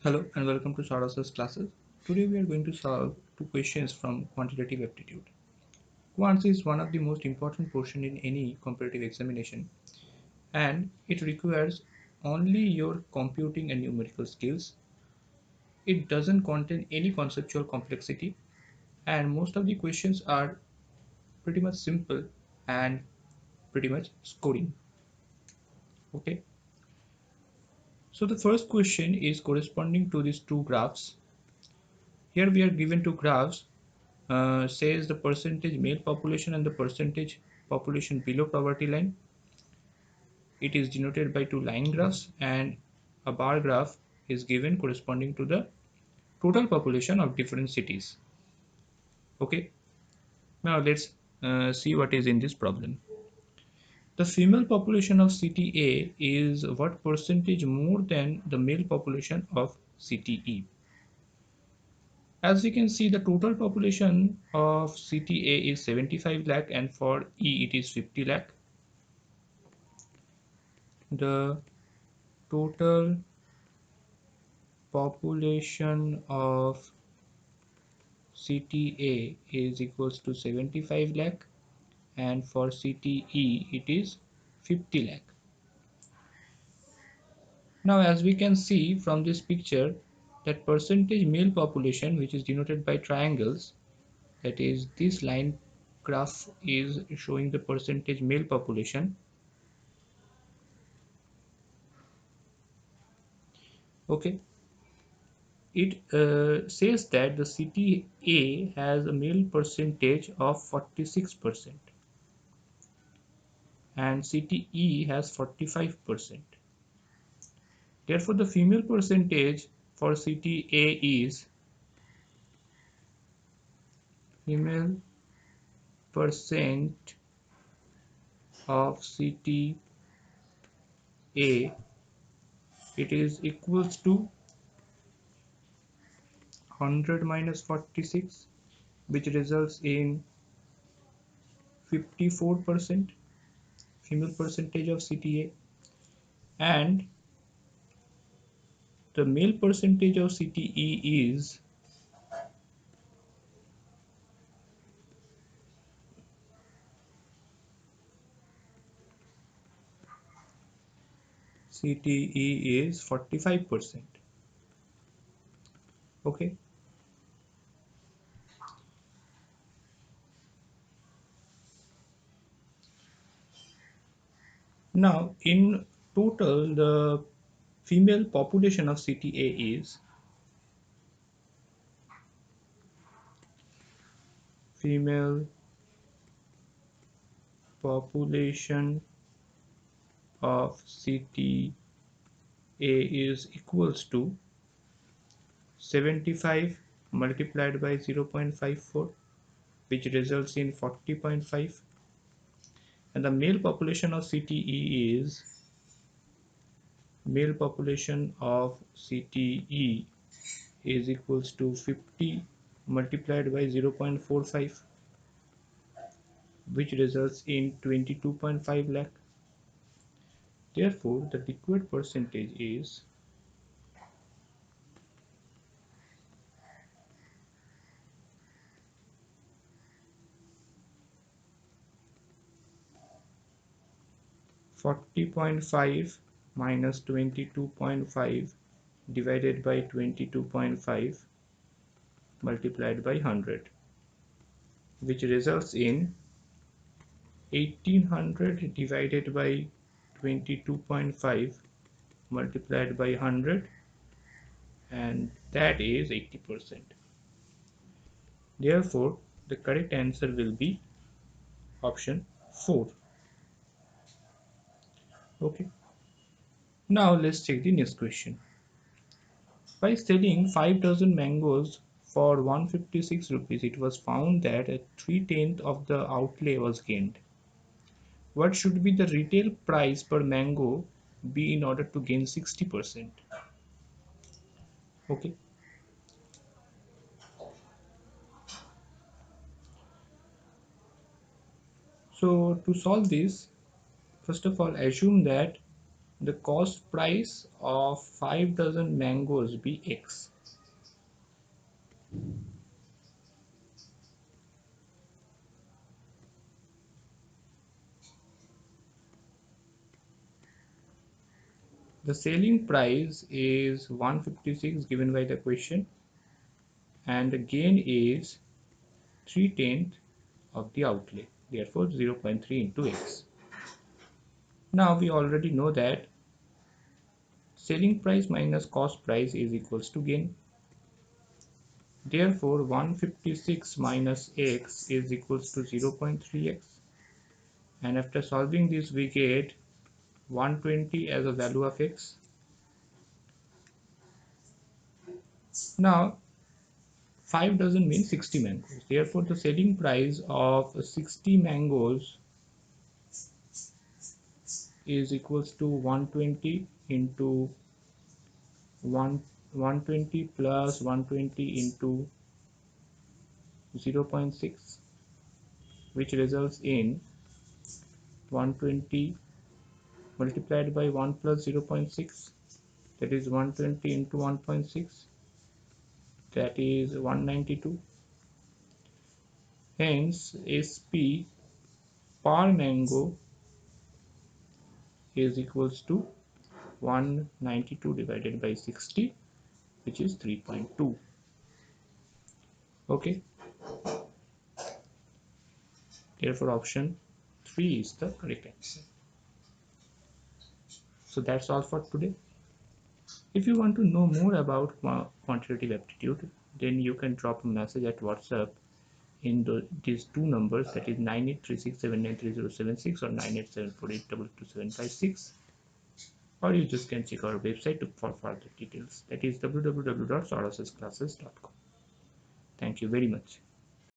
Hello and welcome to Saras's classes. Today we are going to solve two questions from quantitative aptitude. Quants is one of the most important portion in any competitive examination, and it requires only your computing and numerical skills. It doesn't contain any conceptual complexity, and most of the questions are pretty much simple and pretty much scoring. Okay, so the first question is corresponding to these two graphs. Here we are given two graphs, says the percentage male population and the percentage population below poverty line. It is denoted by two line graphs, and a bar graph is given corresponding to the total population of different cities. Okay, now let's see what is in this problem. The female population of city A is what percentage more than the male population of city E? As we can see, the total population of city A is 75 lakh and for E it is 50 lakh. The total population of city A is equals to 75 lakh and for city E it is 50 lakh. Now as we can see from this picture that percentage male population, which is denoted by triangles, that is this line graph is showing the percentage male population. Okay, it says that the city A has a male percentage of 46% and city E has 45%. Therefore, the female percentage for city A is female percent of city A. It is equals to 100 minus 46, which results in 54% female percentage of city A, and the male percentage of city E is CTE is 45%. Okay. Now, in total, the female population of city A is female population of city A is equals to 75 multiplied by 0.54, which results in 40.5, and the male population of city E is male population of city E is equals to 50 multiplied by 0.45, which results in 22.5 lakh. Therefore, the required percentage is 40.5 minus 22.5 divided by 22.5 multiplied by 100, which results in 1800 divided by 22.5 multiplied by 100, and that is 80%. Therefore, the correct answer will be option 4. Okay. Now let's check the next question. By selling 5 dozen mangoes for 156 rupees, it was found that a 3/10 of the outlay was gained. What should be the retail price per mango be in order to gain 60%? Okay. So to solve this, first of all, assume that the cost price of 5 dozen mangoes be X. The selling price is 156 given by the question, and the gain is 3/10 of the outlay, therefore 0.3 into X. Now we already know that selling price minus cost price is equals to gain. Therefore 156 minus X is equals to 0.3X, and after solving this we get 120 as a value of X. Now 5 doesn't mean 60 mangoes, therefore the selling price of 60 mangoes is equals to 120 into 120 plus 120 into 0.6, which results in 120 multiplied by 1 plus 0.6, that is 120 into 1.6, that is 192. Hence SP per mango is equals to 192 divided by 60, which is 3.2. Okay, therefore option 3 is the correct answer. So that's all for today. If you want to know more about quantitative aptitude, then you can drop a message at WhatsApp in these two numbers, that is 9836793076 or 9874822756, or you just can check our website for further details, that is www.sorossclasses.com. Thank you very much.